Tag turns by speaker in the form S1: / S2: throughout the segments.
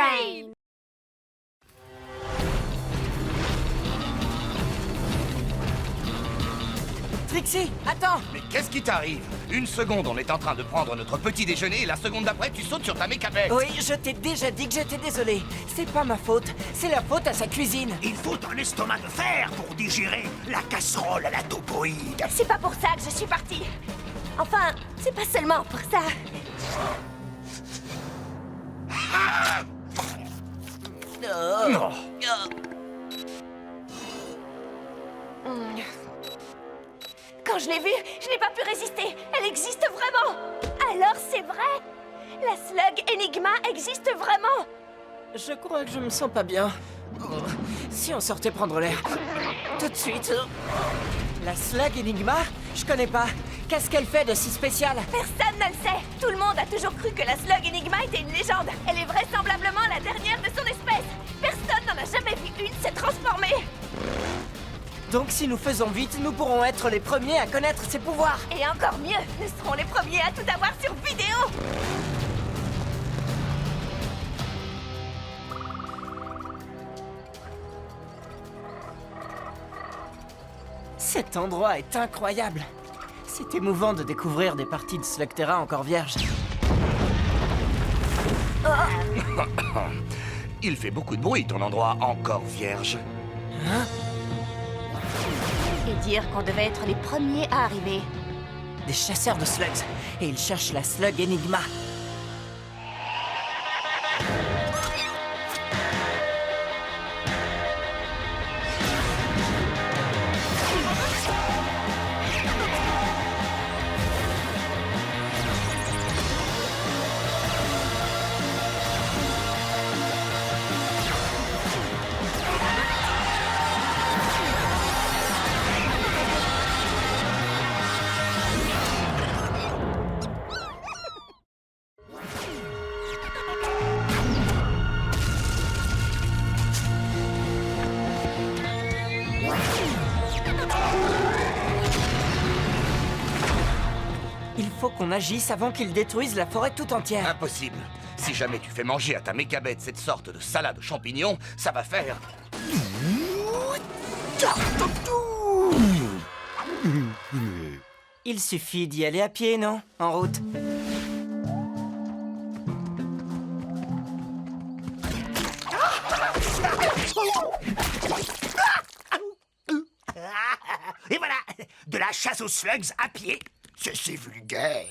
S1: Pain!
S2: Trixie, attends!
S3: Mais qu'est-ce qui t'arrive? Une seconde, on est en train de prendre notre petit déjeuner et la seconde d'après, tu sautes sur ta mécabête.
S2: Oui, je t'ai déjà dit que j'étais désolé. C'est pas ma faute, c'est la faute à sa cuisine.
S4: Il faut un estomac de fer pour digérer la casserole à la topoïde.
S1: C'est pas pour ça que je suis partie. Enfin, c'est pas seulement pour ça.
S3: Non.
S1: Quand je l'ai vue, je n'ai pas pu résister. Elle existe vraiment. Alors c'est vrai. La slug Enigma existe vraiment.
S2: Je crois que je me sens pas bien. Si on sortait prendre l'air. Tout de suite. La slug Enigma? Je connais pas. Qu'est-ce qu'elle fait de si spécial?
S1: Personne ne le sait. Tout le monde a toujours cru que la slug Enigma était une légende. Elle est vraisemblablement la dernière de son espèce. Personne n'en a jamais vu une se transformer.
S2: Donc si nous faisons vite, nous pourrons être les premiers à connaître ses pouvoirs.
S1: Et encore mieux, nous serons les premiers à tout avoir sur vidéo.
S2: Cet endroit est incroyable. C'est émouvant de découvrir des parties de Slugterra encore vierges.
S3: Il fait beaucoup de bruit, ton endroit encore vierge.
S1: Et dire qu'on devait être les premiers à arriver.
S2: Des chasseurs de slugs. Et ils cherchent la slug Enigma. Il faut qu'on agisse avant qu'ils détruisent la forêt tout entière.
S3: Impossible. Si jamais tu fais manger à ta mécabête cette sorte de salade aux champignons, ça va faire...
S2: Il suffit d'y aller à pied, non? En route.
S4: Et voilà, de la chasse aux slugs à pied. C'est vulgaire.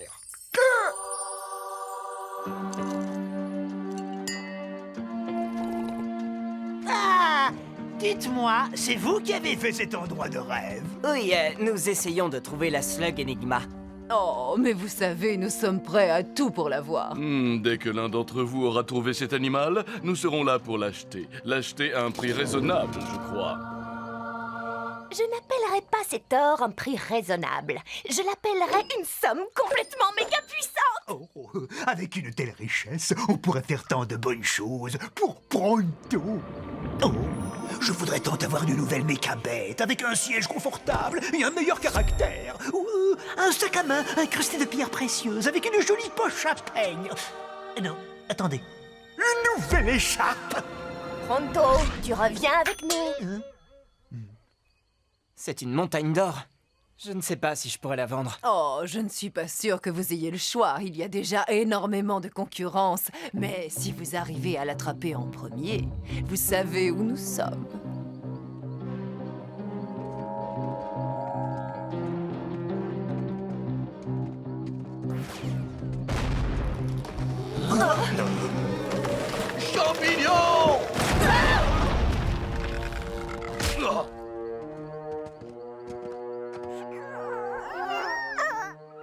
S4: Ah, dites-moi, c'est vous qui avez fait cet endroit de rêve?
S2: Oui, nous essayons de trouver la slug Enigma.
S5: Oh, mais vous savez, nous sommes prêts à tout pour la voir.
S6: Dès que l'un d'entre vous aura trouvé cet animal, nous serons là pour l'acheter. L'acheter à un prix raisonnable, je crois.
S1: Je n'appellerais pas cet or un prix raisonnable. Je l'appellerais une somme complètement méga puissante.
S4: Oh, avec une telle richesse, on pourrait faire tant de bonnes choses pour pronto. Oh, je voudrais tant avoir une nouvelle mécabête avec un siège confortable et un meilleur caractère. Ou un sac à main incrusté de pierres précieuses avec une jolie poche à peigne. Non, attendez. Une nouvelle écharpe.
S1: Pronto, tu reviens avec nous.
S2: C'est une montagne d'or. Je ne sais pas si je pourrais la vendre.
S5: Oh, je ne suis pas sûre que vous ayez le choix. Il y a déjà énormément de concurrence. Mais si vous arrivez à l'attraper en premier, vous savez où nous sommes.
S3: Champignons!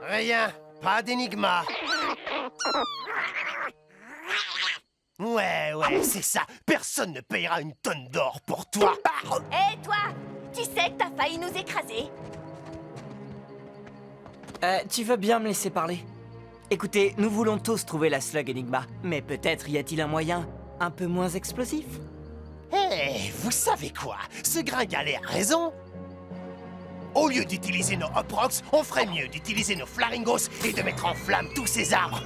S7: Rien, pas d'énigma. Ouais, c'est ça. Personne ne payera une tonne d'or pour toi.
S1: Hé, toi, tu sais que t'as failli nous écraser.
S2: Tu veux bien me laisser parler? Écoutez, nous voulons tous trouver la slug Enigma, mais peut-être y a-t-il un moyen un peu moins explosif?
S7: Hé, vous savez quoi? Ce gringalet a raison. Au lieu d'utiliser nos Hop Rocks, on ferait mieux d'utiliser nos Flaringos et de mettre en flamme tous ces arbres.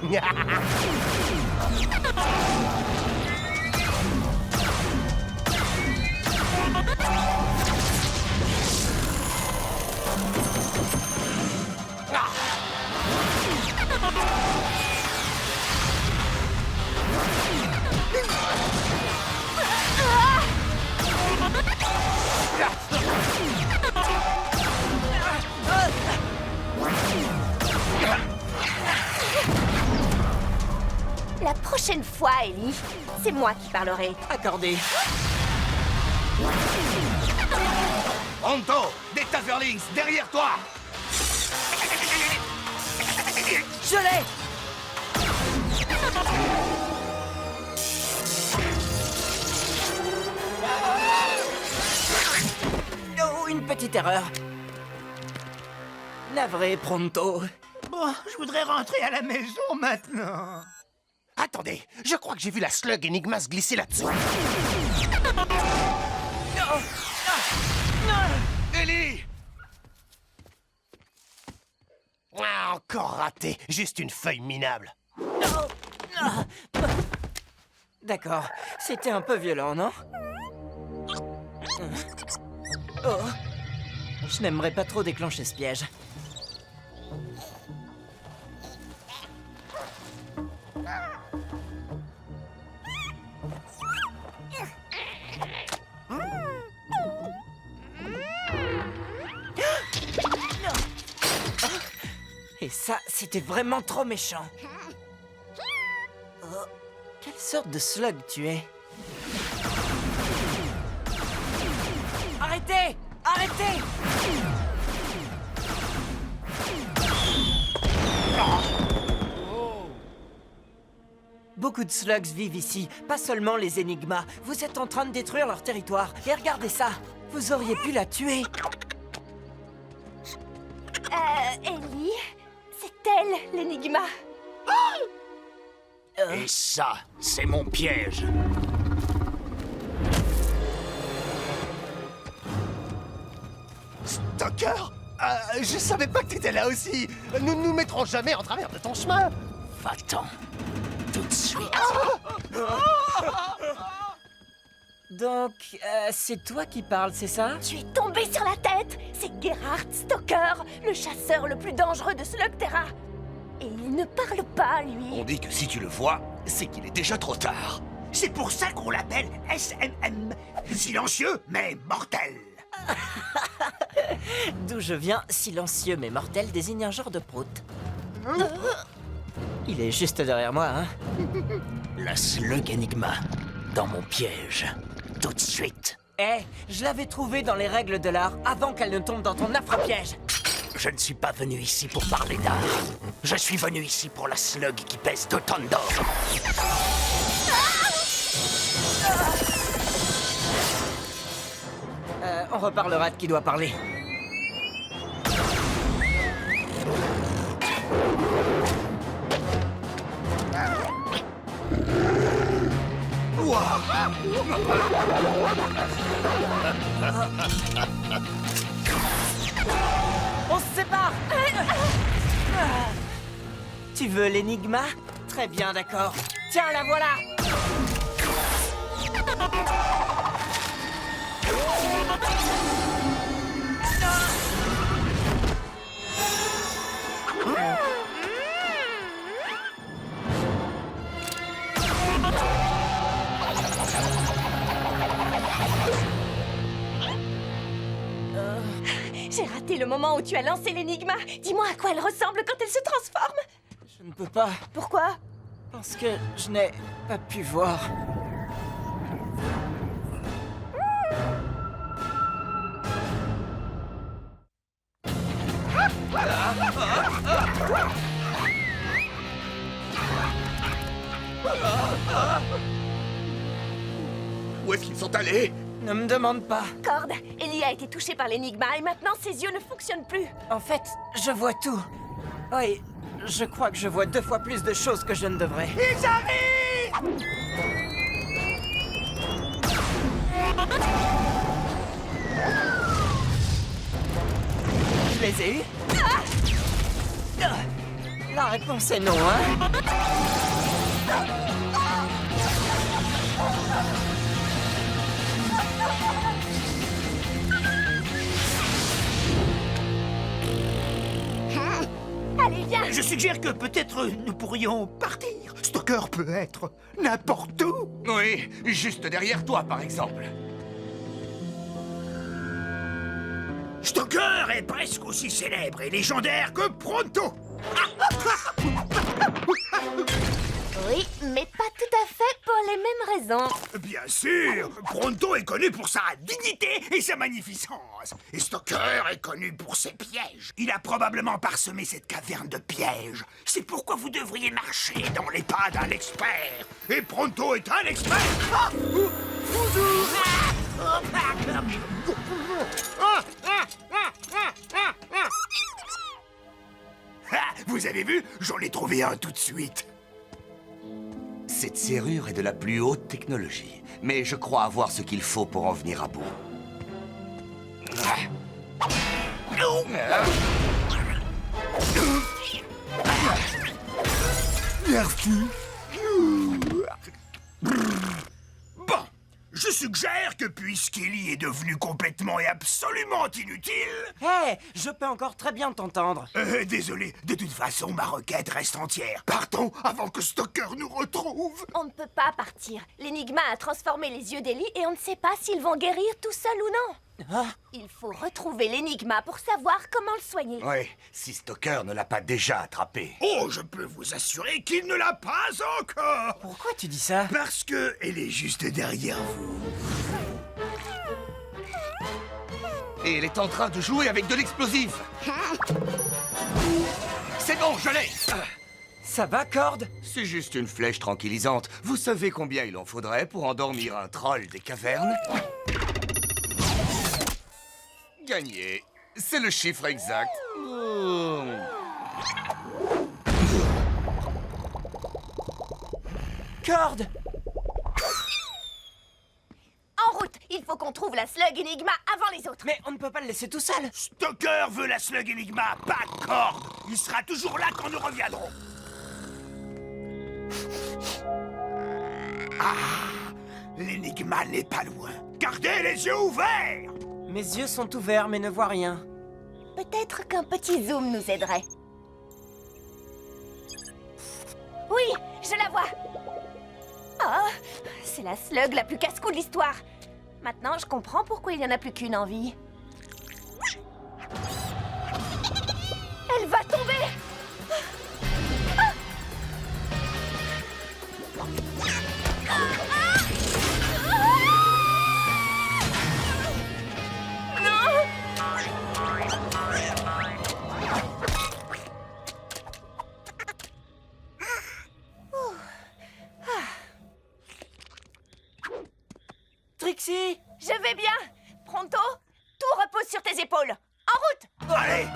S1: La prochaine fois, Ellie, c'est moi qui parlerai.
S2: Accordé.
S3: Pronto, des Taserlings, derrière toi!
S2: Je l'ai! Oh, une petite erreur. Navré, Pronto.
S4: Bon, je voudrais rentrer à la maison maintenant.
S7: Attendez, je crois que j'ai vu la slug Enigma se glisser là-dessus.
S3: Ellie!
S7: Ah, encore raté, juste une feuille minable.
S2: D'accord, c'était un peu violent, non? Oh, je n'aimerais pas trop déclencher ce piège. Et ça, c'était vraiment trop méchant. Oh, quelle sorte de slug tu es? Arrêtez! Arrêtez! Beaucoup de slugs vivent ici, pas seulement les Enigmas. Vous êtes en train de détruire leur territoire. Et regardez ça! Vous auriez pu la tuer!
S1: Ellie, c'est elle, l'Enigma.
S4: Et ça, c'est mon piège.
S7: Stalker? Je savais pas que t'étais là aussi. Nous ne nous mettrons jamais en travers de ton chemin.
S4: Va-t'en. Tout de suite.
S2: Donc, c'est toi qui parles, c'est ça?
S1: Tu es tombé sur la tête. C'est Gerhard Stalker, le chasseur le plus dangereux de Slugterra. Et il ne parle pas, lui.
S3: On dit que si tu le vois, c'est qu'il est déjà trop tard.
S4: C'est pour ça qu'on l'appelle SMM. Silencieux, mais mortel.
S2: D'où je viens, silencieux mais mortel désigne un genre de prout. Il est juste derrière moi, hein?
S4: La slug Enigma. Dans mon piège. Tout de suite.
S2: Eh, je l'avais trouvée dans les règles de l'art avant qu'elle ne tombe dans ton affreux piège.
S4: Je ne suis pas venu ici pour parler d'art. Je suis venu ici pour la slug qui pèse 2 tonnes d'or.
S2: On reparlera de qui doit parler. On se sépare. Tu veux l'Enigma? Très bien, d'accord. Tiens, la voilà.
S1: J'ai raté le moment où tu as lancé l'Enigma. Dis-moi à quoi elle ressemble quand elle se transforme.
S2: Je ne peux pas,
S1: Pourquoi?
S2: parce que je n'ai pas pu voir.
S3: Où est-ce qu'ils sont allés?
S2: Ne me demande pas.
S1: Cord, Ellie a été touchée par l'Enigma et maintenant ses yeux ne fonctionnent plus.
S2: En fait, je vois tout. Oui, je crois que je vois 2 fois plus de choses que je ne devrais.
S4: Ils arrivent!
S2: Je les ai eus. La réponse est non, hein?
S1: Allez, viens.
S4: Je suggère que peut-être nous pourrions partir. Stalker peut être n'importe où.
S3: Oui, juste derrière toi, par exemple.
S4: Stalker est presque aussi célèbre et légendaire que Pronto.
S1: Oui, mais les mêmes raisons.
S4: Bien sûr, Pronto est connu pour sa dignité et sa magnificence. Et Stoker est connu pour ses pièges. Il a probablement parsemé cette caverne de pièges. C'est pourquoi vous devriez marcher dans les pas d'un expert. Et Pronto est un expert. Ah, vous avez vu? J'en ai trouvé un tout de suite.
S3: Cette serrure est de la plus haute technologie, mais je crois avoir ce qu'il faut pour en venir à bout.
S4: Merci. Bon, je suggère que puisqu'Ellie est devenue complètement et absolument inutile...
S2: Hé, je peux encore très bien t'entendre.
S4: Désolé, de toute façon, ma requête reste entière. Partons avant que Stoker nous retrouve.
S1: On ne peut pas partir. L'énigma a transformé les yeux d'Ellie et on ne sait pas s'ils vont guérir tout seuls ou non.
S2: Ah,
S1: Il faut retrouver l'énigma pour savoir comment le soigner.
S3: Oui, si Stoker ne l'a pas déjà attrapé.
S4: Oh, je peux vous assurer qu'il ne l'a pas encore.
S2: pourquoi tu dis ça?
S4: Parce que elle est juste derrière vous.
S3: Et elle est en train de jouer avec de l'explosif. C'est bon, je l'ai.
S2: Ça va, Corde?
S3: C'est juste une flèche tranquillisante. Vous savez combien il en faudrait pour endormir un troll des cavernes? Gagné. C'est le chiffre exact. Oh.
S2: Corde!
S1: En route, il faut qu'on trouve la slug énigma avant les autres.
S2: Mais on ne peut pas le laisser tout seul.
S4: Stoker veut la slug Enigma, pas Corde. Il sera toujours là quand nous reviendrons. Ah, l'énigma n'est pas loin. Gardez les yeux ouverts.
S2: Mes yeux sont ouverts mais ne voient rien.
S1: Peut-être qu'un petit zoom nous aiderait. Oui, je la vois. Oh, c'est la slug la plus casse-cou de l'histoire. Maintenant, je comprends pourquoi il n'y en a plus qu'une en vie. Elle va tomber.
S2: Trixie!
S1: Je vais bien. Pronto, tout repose sur tes épaules. En route.
S4: Allez.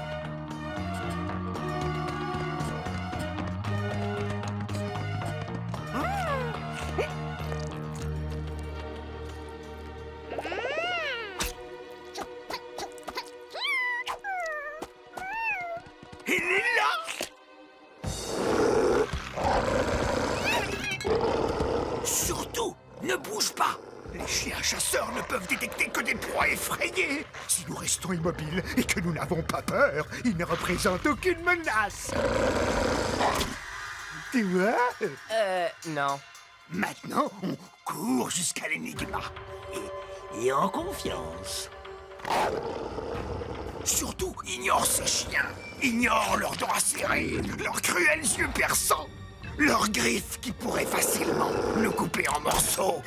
S4: Il est là. Surtout, ne bouge pas. Les chiens chasseurs ne peuvent détecter que des proies effrayées. Si nous restons immobiles et que nous n'avons pas peur, ils ne représentent aucune menace. Tu vois?
S2: Non.
S4: Maintenant, on court jusqu'à l'énigma. Et en confiance. Surtout, ignore ces chiens. Ignore leurs dents acérées, leurs cruels yeux perçants, leurs griffes qui pourraient facilement nous couper en morceaux.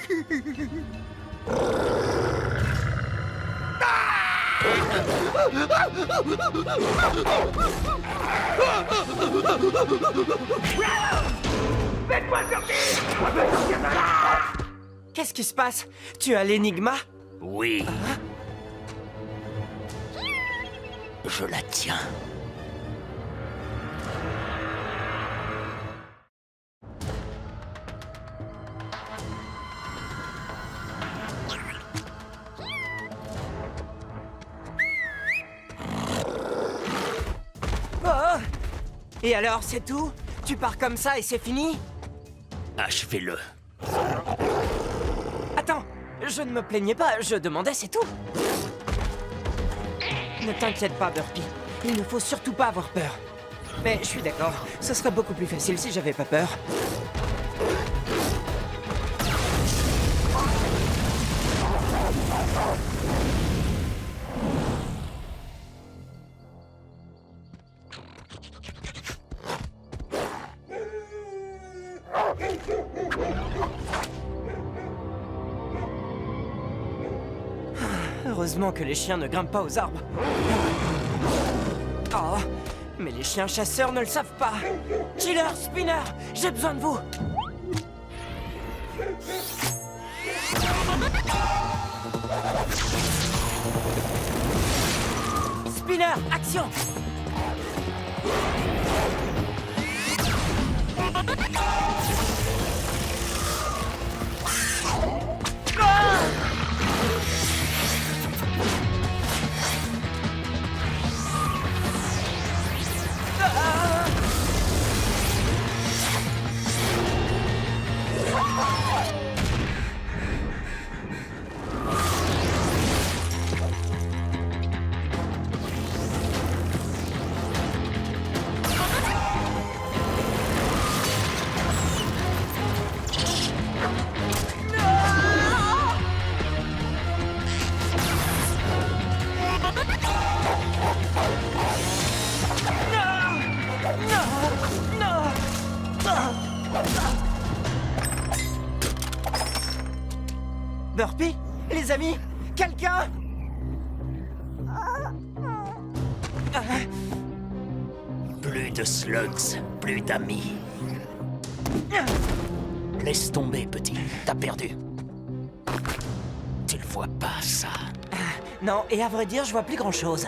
S2: Qu'est-ce qui se passe? Tu as l'énigma?
S4: Oui. Je la tiens.
S2: Oh! Et alors, c'est tout? Tu pars comme ça et c'est fini?
S4: Achevez-le.
S2: Attends, je ne me plaignais pas, je demandais, c'est tout. Ne t'inquiète pas, Burpee. Il ne faut surtout pas avoir peur. Mais je suis d'accord, ce serait beaucoup plus facile si j'avais pas peur. Heureusement que les chiens ne grimpent pas aux arbres. Oh, mais les chiens chasseurs ne le savent pas. Chiller, Spinner, j'ai besoin de vous. Spinner, action! Burpee? Les amis? Quelqu'un?
S4: Plus de slugs, plus d'amis. Laisse tomber, petit. T'as perdu. Tu le vois pas, ça?
S2: Non, et à vrai dire, je vois plus grand-chose.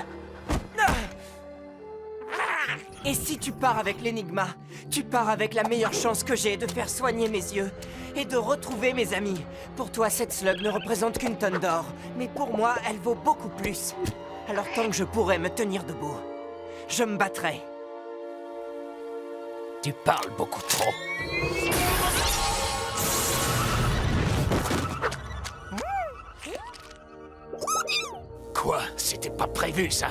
S2: Et si tu pars avec l'Enigma, tu pars avec la meilleure chance que j'ai de faire soigner mes yeux et de retrouver mes amis. Pour toi, cette slug ne représente qu'une tonne d'or, mais pour moi, elle vaut beaucoup plus. Alors tant que je pourrai me tenir debout, je me battrai.
S4: Tu parles beaucoup trop. Quoi? C'était pas prévu, ça?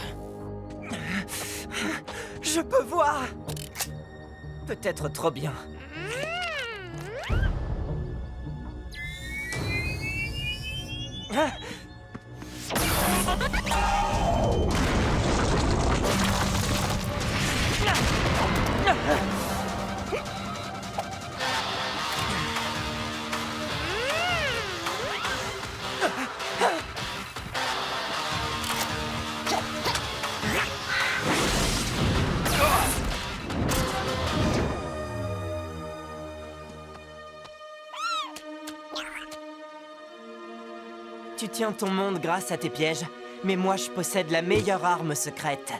S2: Je peux voir. Peut-être trop bien. Tu tiens ton monde grâce à tes pièges, mais moi je possède la meilleure arme secrète.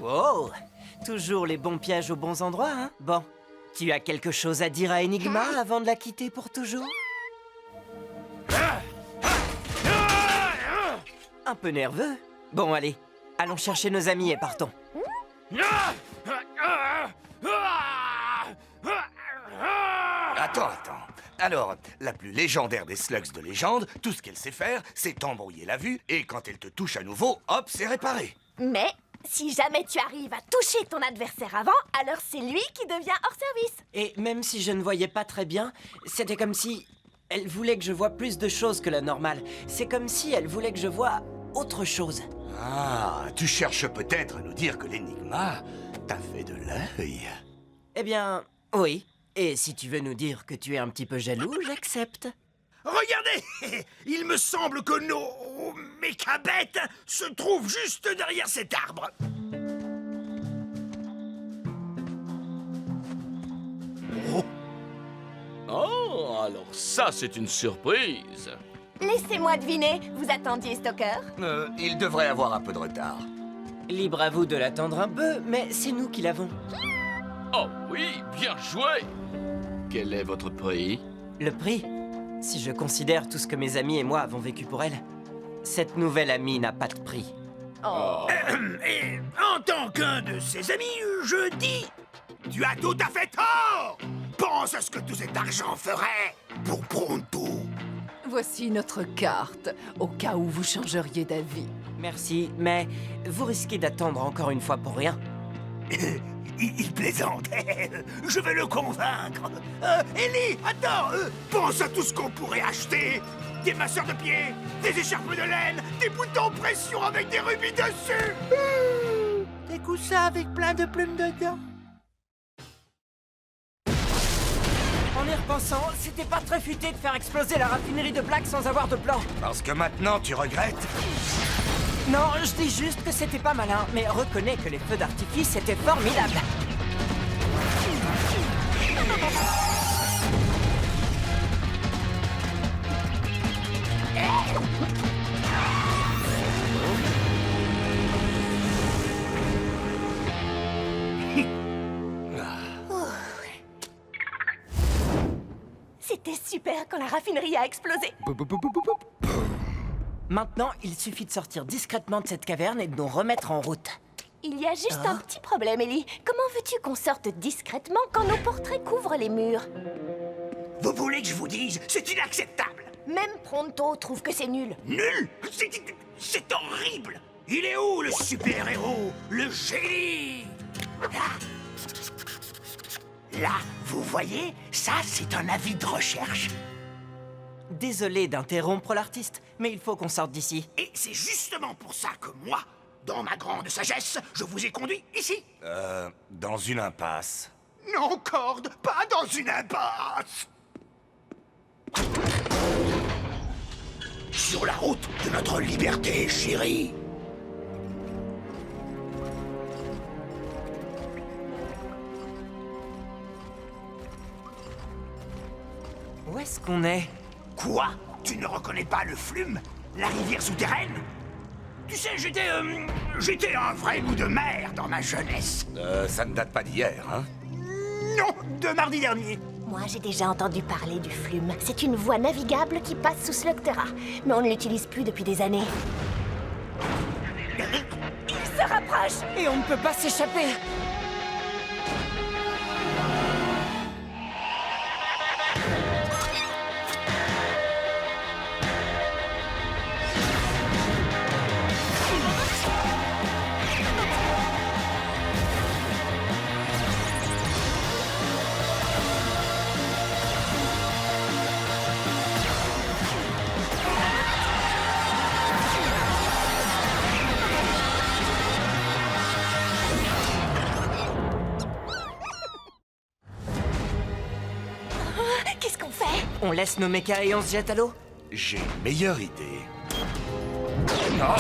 S2: Wow! Toujours les bons pièges aux bons endroits, hein? Bon, tu as quelque chose à dire à Enigma avant de la quitter pour toujours? Un peu nerveux? Bon, allez, allons chercher nos amis et partons.
S3: Attends. Alors, la plus légendaire des slugs de légende, tout ce qu'elle sait faire, c'est t'embrouiller la vue, et quand elle te touche à nouveau, hop, c'est réparé.
S1: Mais si jamais tu arrives à toucher ton adversaire avant, alors c'est lui qui devient hors service.
S2: Et même si je ne voyais pas très bien, c'était comme si elle voulait que je voie plus de choses que la normale. C'est comme si elle voulait que je voie autre chose.
S3: Ah, tu cherches peut-être à nous dire que l'Enigma t'a fait de l'œil.
S2: Eh bien, oui. Et si tu veux nous dire que tu es un petit peu jaloux, j'accepte.
S4: Regardez! Il me semble que nos mécabêtes se trouvent juste derrière cet arbre.
S6: Oh, alors ça, c'est une surprise.
S1: Laissez-moi deviner, vous attendiez Stalker?
S3: Il devrait avoir un peu de retard.
S2: Libre à vous de l'attendre un peu, mais c'est nous qui l'avons.
S6: Oh oui, bien joué. Quel est votre prix?
S2: Le prix? Si je considère tout ce que mes amis et moi avons vécu pour elle, cette nouvelle amie n'a pas de prix.
S4: Et en tant qu'un de ses amis, je dis... Tu as tout à fait tort! Pense à ce que tout cet argent ferait pour Pronto.
S5: Voici notre carte, au cas où vous changeriez d'avis.
S2: Merci, mais vous risquez d'attendre encore une fois pour rien.
S4: Il plaisante. Je vais le convaincre. Ellie, attends! Pense à tout ce qu'on pourrait acheter des masseurs de pieds, des écharpes de laine, des boutons pression avec des rubis dessus.
S7: Des coussins avec plein de plumes dedans.
S2: En y repensant, c'était pas très futé de faire exploser la raffinerie de Black sans avoir de plan.
S3: Parce que maintenant, tu regrettes?
S2: Non, je dis juste que c'était pas malin, mais reconnais que les feux d'artifice étaient formidables.
S1: C'était super quand la raffinerie a explosé.
S2: Maintenant, il suffit de sortir discrètement de cette caverne et de nous remettre en route.
S1: Il y a juste un petit problème, Ellie. Comment veux-tu qu'on sorte discrètement quand nos portraits couvrent les murs?
S4: Vous voulez que je vous dise? C'est inacceptable.
S1: Même Pronto trouve que c'est nul.
S4: Nul. C'est horrible. Il est où le super-héros? Le génie? Là, vous voyez? Ça, c'est un avis de recherche.
S2: Désolé d'interrompre l'artiste, mais il faut qu'on sorte d'ici.
S4: Et c'est justement pour ça que moi, dans ma grande sagesse, je vous ai conduit ici.
S3: Dans une impasse.
S4: Non, Cord, pas dans une impasse. Sur la route de notre liberté, chérie.
S2: Où est-ce qu'on est?
S4: Quoi? Tu ne reconnais pas le Flume? La rivière souterraine? Tu sais, j'étais un vrai loup de mer dans ma jeunesse.
S3: Ça ne date pas d'hier, hein?
S4: Non, de mardi dernier.
S1: Moi, j'ai déjà entendu parler du Flume. C'est une voie navigable qui passe sous Slugterra, mais on ne l'utilise plus depuis des années. Il se rapproche!
S2: Et on ne peut pas s'échapper!
S1: Qu'est-ce qu'on fait?
S2: On laisse nos mechas et on se jette à l'eau?
S3: J'ai une meilleure idée. Non,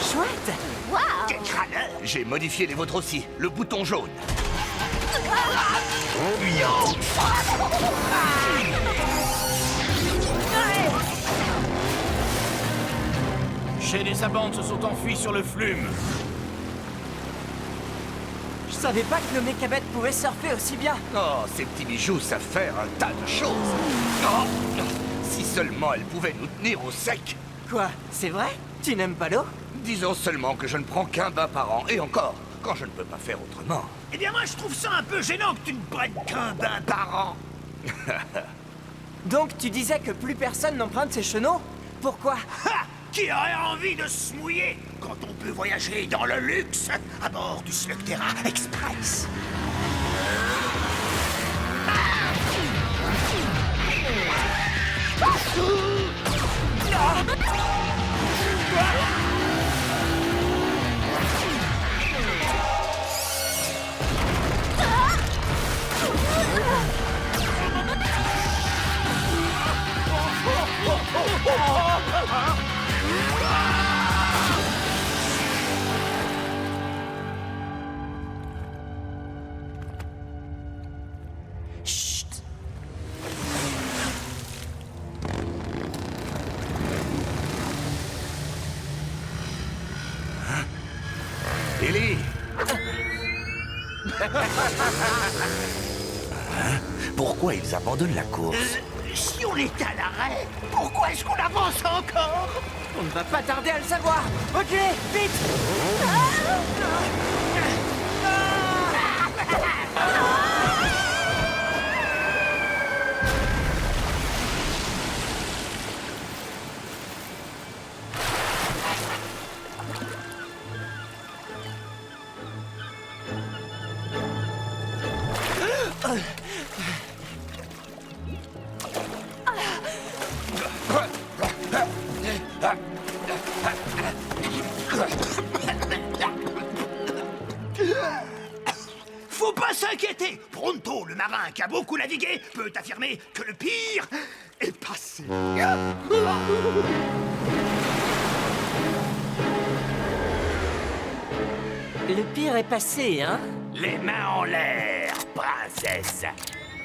S2: Chouette!
S1: Waouh!
S4: Quel crâneur!
S3: j'ai modifié les vôtres aussi. Le bouton jaune.
S8: Shane et sa bande se sont enfuis sur le Flume.
S2: Je savais pas que nos mechabêtes pouvaient surfer aussi bien.
S3: Oh, ces petits bijoux savent faire un tas de choses. Oh, si seulement elles pouvaient nous tenir au sec.
S2: Quoi? C'est vrai? Tu n'aimes pas l'eau?
S3: Disons seulement que je ne prends qu'un bain par an, et encore, quand je ne peux pas faire autrement.
S4: Eh bien, moi, je trouve ça un peu gênant que tu ne prennes qu'un bain par an.
S2: Donc tu disais que plus personne n'emprunte ces chenaux? Pourquoi?
S4: Ha! Qui aurait envie de se mouiller quand on peut voyager dans le luxe à bord du Slugterra Express?
S2: Chut!
S3: Ellie! Hein? Pourquoi ils abandonnent la course?
S4: Si on est à l'arrêt, pourquoi est-ce qu'on avance encore?
S2: On ne va pas tarder à le savoir! Ok, vite!
S4: arrêtez! Pronto, le marin qui a beaucoup navigué, peut affirmer que le pire est passé.
S2: Le pire est passé, hein?
S3: Les mains en l'air, princesse.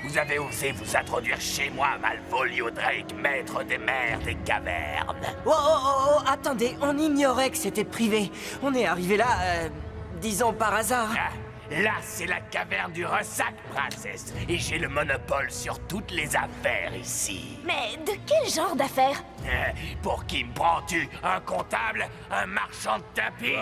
S3: Vous avez osé vous introduire chez moi, Malvolio Drake, maître des mers des cavernes.
S2: Oh, attendez, on ignorait que c'était privé. On est arrivé là, disons par hasard.
S3: Ah, là, c'est la caverne du ressac, princesse. Et j'ai le monopole sur toutes les affaires ici.
S1: Mais de quel genre d'affaires?
S3: Pour qui me prends-tu? Un comptable? Un marchand de tapis?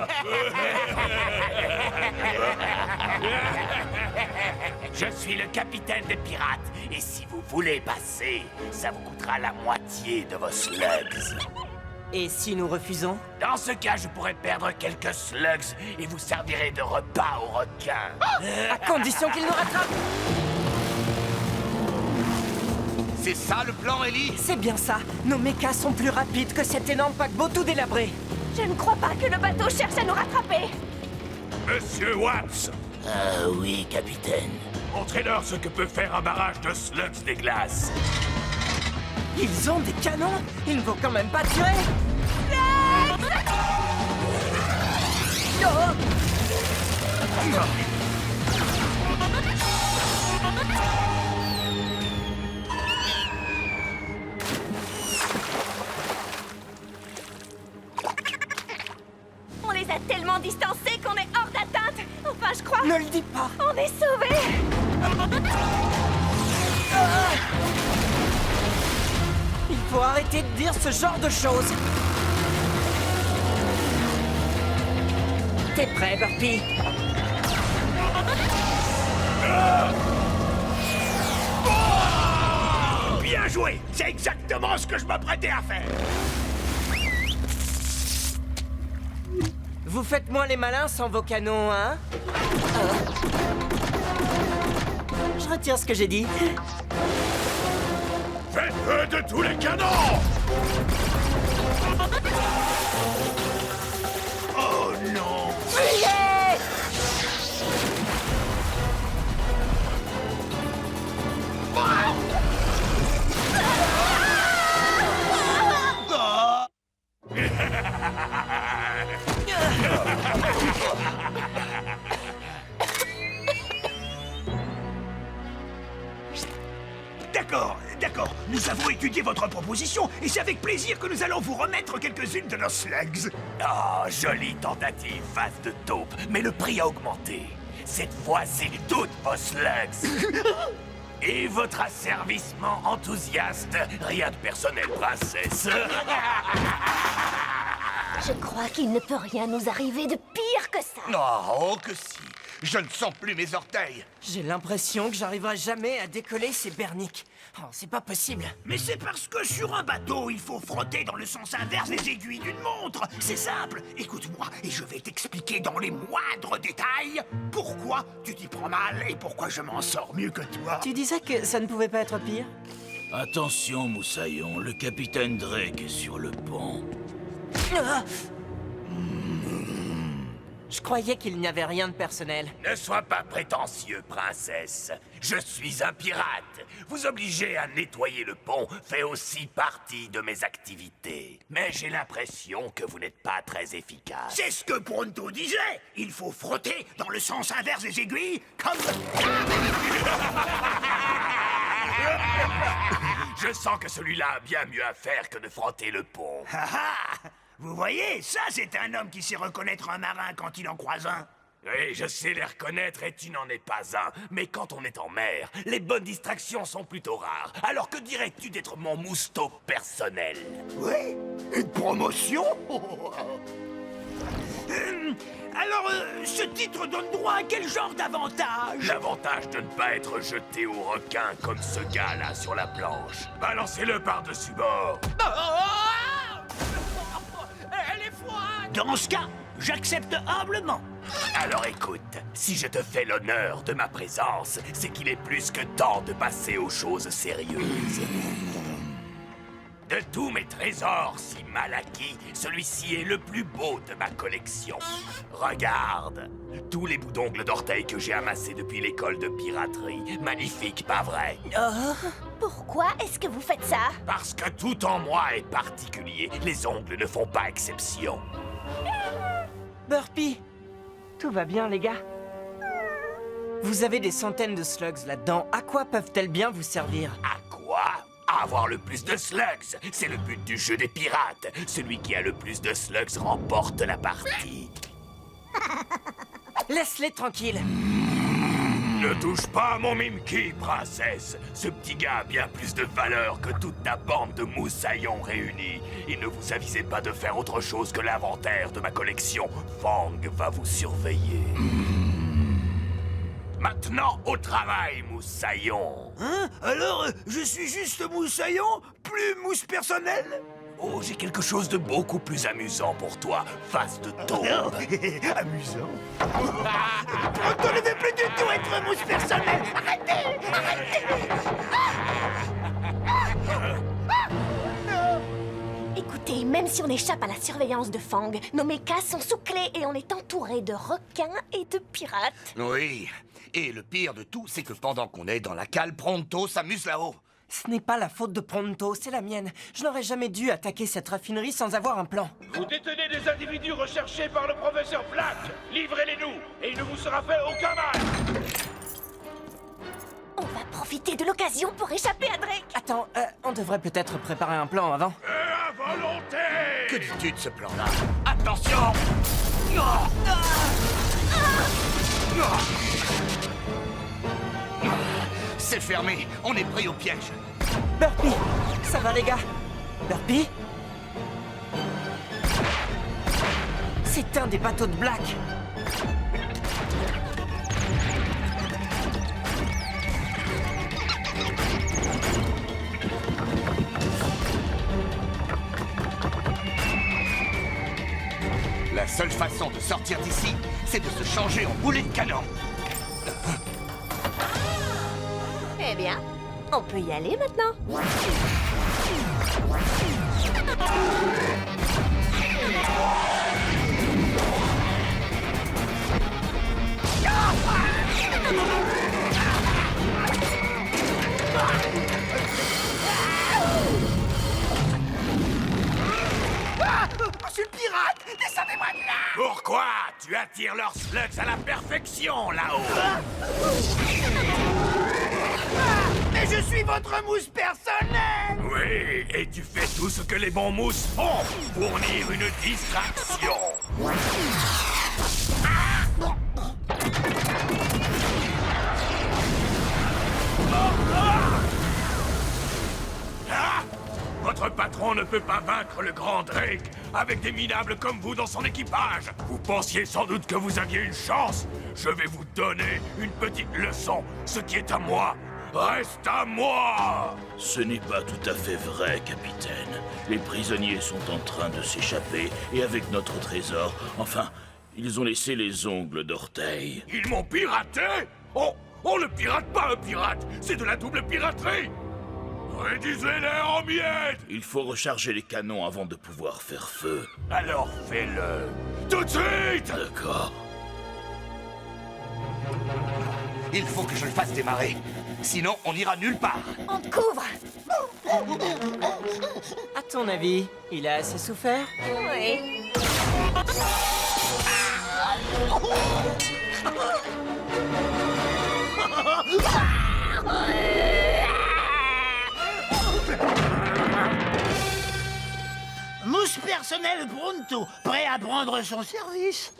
S3: Je suis le capitaine des pirates. Et si vous voulez passer, ça vous coûtera la moitié de vos slugs.
S2: Et si nous refusons?
S3: Dans ce cas, je pourrais perdre quelques slugs et vous servirez de repas aux requins.
S2: À condition qu'il nous rattrape!
S3: C'est ça le plan, Ellie?
S2: C'est bien ça. Nos mechas sont plus rapides que cet énorme paquebot tout délabré.
S1: Je ne crois pas que le bateau cherche à nous rattraper.
S9: Monsieur Watts,
S3: Oui, capitaine.
S9: montrez-leur ce que peut faire un barrage de slugs des glaces.
S2: Ils ont des canons? Il ne faut quand même pas tirer!
S1: On les a tellement distancés qu'on est hors d'atteinte. Enfin, je crois.
S2: Ne le dis pas!
S1: On est sauvés.
S2: Il faut arrêter de dire ce genre de choses! T'es prêt, Burpee?
S4: Bien joué! C'est exactement ce que je m'apprêtais à faire!
S2: Vous faites moins les malins sans vos canons, hein? Je retire ce que j'ai dit.
S9: Faites feu de tous les canons!
S4: Oh non! D'accord, nous avons étudié votre proposition et c'est avec plaisir que nous allons vous remettre quelques-unes de nos slugs.
S3: Oh, jolie tentative, face de taupe, mais le prix a augmenté. Cette fois, c'est toutes vos slugs. Et votre asservissement enthousiaste. Rien de personnel, princesse.
S1: Je crois qu'il ne peut rien nous arriver de pire que ça.
S3: Oh, que si. Je ne sens plus mes orteils.
S2: J'ai l'impression que j'arriverai jamais à décoller ces berniques. Oh, c'est pas possible.
S4: Mais c'est parce que sur un bateau, il faut frotter dans le sens inverse des aiguilles d'une montre. C'est simple. Écoute-moi et je vais t'expliquer dans les moindres détails pourquoi tu t'y prends mal et pourquoi je m'en sors mieux que toi.
S2: Tu disais que ça ne pouvait pas être pire?
S8: Attention, Moussaillon, le capitaine Drake est sur le pont.
S2: Ah! Je croyais qu'il n'y avait rien de personnel.
S3: Ne sois pas prétentieux, princesse. Je suis un pirate. Vous obliger à nettoyer le pont fait aussi partie de mes activités. Mais j'ai l'impression que vous n'êtes pas très efficace.
S4: C'est ce que Pronto disait. Il faut frotter dans le sens inverse des aiguilles comme...
S3: Je sens que celui-là a bien mieux à faire que de frotter le pont.
S4: Ah ah! Vous voyez, ça c'est un homme qui sait reconnaître un marin quand il en croise un.
S3: Oui, je sais les reconnaître et tu n'en es pas un. Mais quand on est en mer, les bonnes distractions sont plutôt rares. Alors que dirais-tu d'être mon mousto personnel?
S4: Oui, une promotion. Alors, ce titre donne droit à quel genre d'avantage?
S3: L'avantage de ne pas être jeté au requin comme ce gars-là sur la planche. Balancez-le par-dessus bord.
S4: Dans ce cas, j'accepte humblement.
S3: Alors écoute, si je te fais l'honneur de ma présence, c'est qu'il est plus que temps de passer aux choses sérieuses. De tous mes trésors si mal acquis, celui-ci est le plus beau de ma collection. Regarde, tous les bouts d'ongles d'orteil que j'ai amassés depuis l'école de piraterie. Magnifique, pas vrai?
S1: Pourquoi est-ce que vous faites ça?
S3: Parce que tout en moi est particulier. Les ongles ne font pas exception.
S2: Burpy! Tout va bien, les gars? Vous avez des centaines de slugs là-dedans. À quoi peuvent-elles bien vous servir?
S3: À quoi? À avoir le plus de slugs. C'est le but du jeu des pirates. Celui qui a le plus de slugs remporte la partie.
S2: Laisse-les tranquilles.
S3: Ne touche pas à mon Mimki, princesse. Ce petit gars a bien plus de valeur que toute ta bande de moussaillons réunis. Et ne vous avisez pas de faire autre chose que l'inventaire de ma collection. Fang va vous surveiller. Maintenant, au travail, moussaillon.
S4: Hein? Alors, je suis juste moussaillon, plus mousse personnelle?
S3: Oh, j'ai quelque chose de beaucoup plus amusant pour toi, face de taupe.
S4: Amusant. On ne veut plus du tout être mousse personnelle. Arrêtez!
S1: Écoutez, même si on échappe à la surveillance de Fang, nos mechas sont sous clé et on est entouré de requins et de pirates.
S10: Oui, et le pire de tout, c'est que pendant qu'on est dans la cale, Pronto s'amuse là-haut.
S2: Ce n'est pas la faute de Pronto, c'est la mienne. Je n'aurais jamais dû attaquer cette raffinerie sans avoir un plan.
S9: Vous détenez des individus recherchés par le professeur Black. Livrez-les-nous, et il ne vous sera fait aucun mal.
S1: On va profiter de l'occasion pour échapper à Drake.
S2: Attends, on devrait peut-être préparer un plan avant.
S9: À volonté.
S10: Que dis-tu de ce plan-là? Attention! C'est fermé, on est pris au piège.
S2: Burpy! Ça va, les gars? Burpy? C'est un des bateaux de Black.
S10: La seule façon de sortir d'ici, c'est de se changer en boulet de canon.
S1: Eh bien, on peut y aller maintenant.
S4: Je suis pirate! Descendez-moi de là!
S3: Pourquoi? Tu attires leurs slugs à la perfection, là-haut.
S4: Mais je suis votre mousse personnelle!
S3: Oui, et tu fais tout ce que les bons mousses font. Fournir une distraction. Ah! Votre patron ne peut pas vaincre le grand Drake avec des minables comme vous dans son équipage. Vous pensiez sans doute que vous aviez une chance. Je vais vous donner une petite leçon. Ce qui est à moi reste à moi.
S8: Ce n'est pas tout à fait vrai, capitaine. Les prisonniers sont en train de s'échapper, et avec notre trésor, enfin, ils ont laissé les ongles d'orteil.
S3: Ils m'ont piraté? On ne pirate pas un pirate. C'est de la double piraterie. Réduisez-les en miettes.
S8: Il faut recharger les canons avant de pouvoir faire feu.
S3: Alors fais-le. Tout de suite.
S8: D'accord.
S10: Il faut que je le fasse démarrer. Sinon, on n'ira nulle part.
S1: On te couvre.
S2: À ton avis, il a assez souffert?
S1: Oui.
S4: Mousse personnelle Pronto, prêt à prendre son service.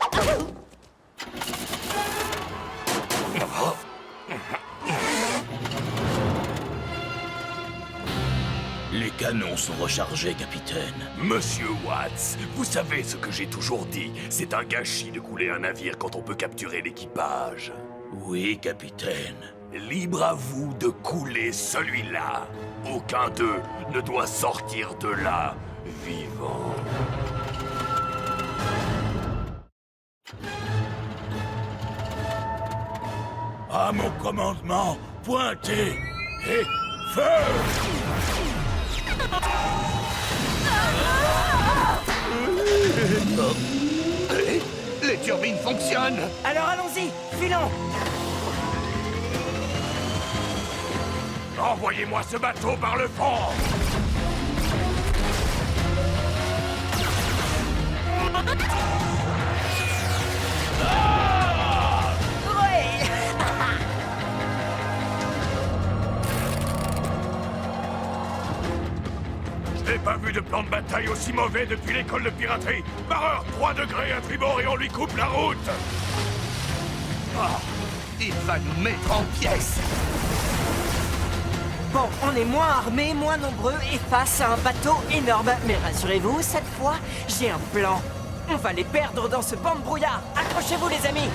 S8: Les canons sont rechargés, capitaine.
S3: Monsieur Watts, vous savez ce que j'ai toujours dit. C'est un gâchis de couler un navire quand on peut capturer l'équipage.
S8: Oui, capitaine.
S3: Libre à vous de couler celui-là. Aucun d'eux ne doit sortir de là vivant.
S8: À mon commandement, pointez et feu!
S10: Les turbines fonctionnent.
S2: Alors allons-y, filons.
S3: Envoyez-moi ce bateau par le fond. Je n'ai pas vu de plan de bataille aussi mauvais depuis l'école de piraterie. Barreur, 3 degrés à tribord et on lui coupe la route.
S10: Il va nous mettre en pièces.
S2: Bon, on est moins armés, moins nombreux et face à un bateau énorme. Mais rassurez-vous, cette fois, j'ai un plan. On va les perdre dans ce banc de brouillard. Accrochez-vous, les amis.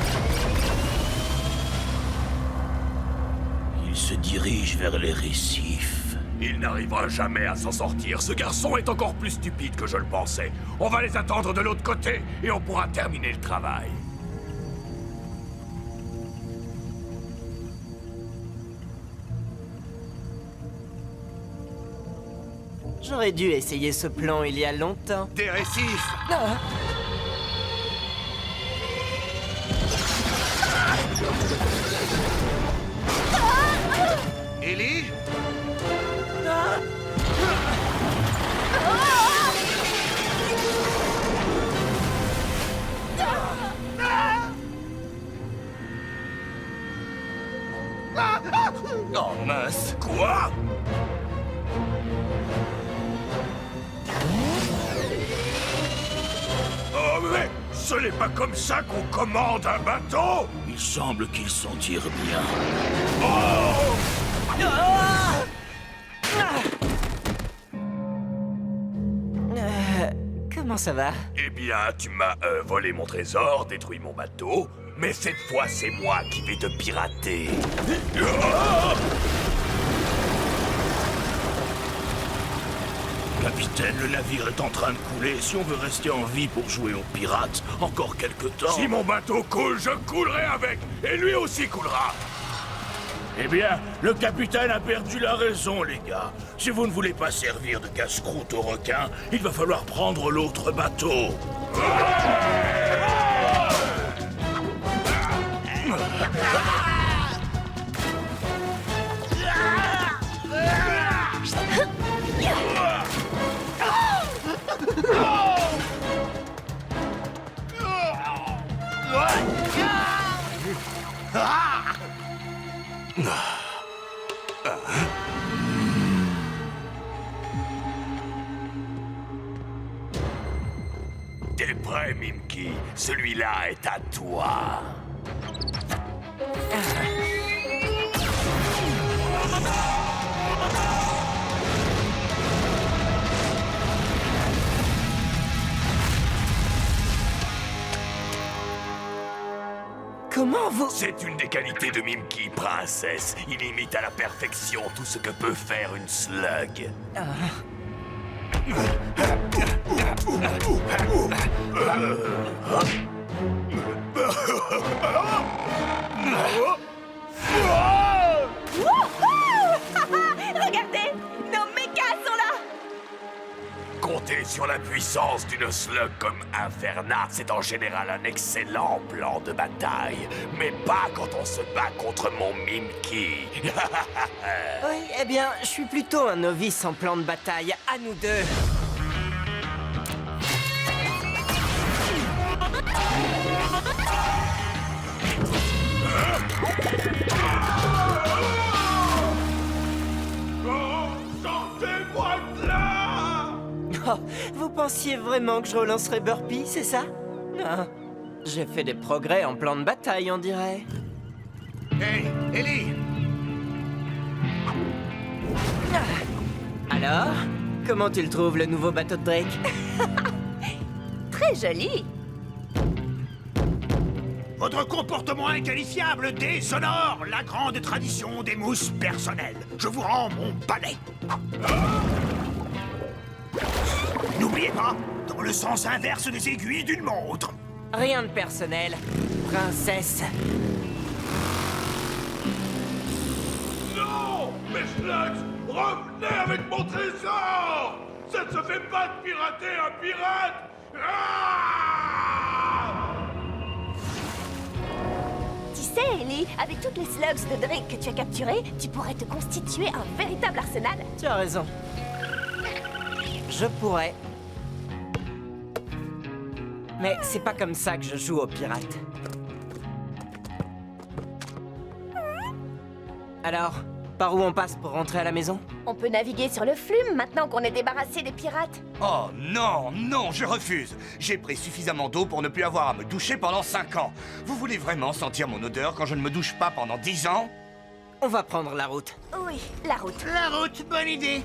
S8: Il se dirige vers les récifs.
S3: Il n'arrivera jamais à s'en sortir. Ce garçon est encore plus stupide que je le pensais. On va les attendre de l'autre côté et on pourra terminer le travail.
S2: J'aurais dû essayer ce plan il y a longtemps.
S10: Des récifs.
S2: Ah.
S10: Ellie?
S3: Oh mince. Quoi? Oh mais ce n'est pas comme ça qu'on commande un bateau.
S8: Il semble qu'il s'en tire bien.
S2: Comment ça va?
S3: Eh bien, tu m'as volé mon trésor, détruit mon bateau, mais cette fois, c'est moi qui vais te pirater.
S8: Capitaine, le navire est en train de couler. Si on veut rester en vie pour jouer aux pirates, encore quelque temps...
S3: Si mon bateau coule, je coulerai avec, et lui aussi coulera.
S8: Eh bien, le capitaine a perdu la raison, les gars. Si vous ne voulez pas servir de casse-croûte aux requins, il va falloir prendre l'autre bateau.
S3: T'es prêt, Mimky? Celui-là est à toi.
S2: Comment vous...
S3: C'est une des qualités de Mimky, princesse. Il imite à la perfection tout ce que peut faire une slug.
S1: Regardez, nos mechas sont là.
S3: Compter sur la puissance d'une slug comme Inferna, c'est en général un excellent plan de bataille. Mais pas quand on se bat contre mon Mimky.
S2: Oui, eh bien, je suis plutôt un novice en plan de bataille. À nous deux.
S3: Sortez-moi de là!
S2: Oh, vous pensiez vraiment que je relancerais Burpee, c'est ça? Non. J'ai fait des progrès en plan de bataille, on dirait.
S10: Hey, Ellie!
S2: Alors? Comment tu le trouves, le nouveau bateau de Drake?
S1: Très joli.
S4: Votre comportement inqualifiable déshonore la grande tradition des mousses personnelles. Je vous rends mon balai. N'oubliez pas, dans le sens inverse des aiguilles d'une montre.
S2: Rien de personnel, princesse.
S3: Non! Mes slugs! Revenez avec mon trésor!
S9: Ça ne se fait pas de pirater un pirate! Ah!
S1: Tu sais, Ellie, avec toutes les slugs de Drake que tu as capturées, tu pourrais te constituer un véritable arsenal.
S2: Tu as raison. Je pourrais. Mais c'est pas comme ça que je joue aux pirates. Alors, par où on passe pour rentrer à la maison?
S1: On peut naviguer sur le flume maintenant qu'on est débarrassé des pirates.
S10: Oh non, non, je refuse. J'ai pris suffisamment d'eau pour ne plus avoir à me doucher pendant 5 ans. Vous voulez vraiment sentir mon odeur quand je ne me douche pas pendant 10 ans?
S2: On va prendre la route.
S1: Oui, la route.
S10: La route, bonne idée.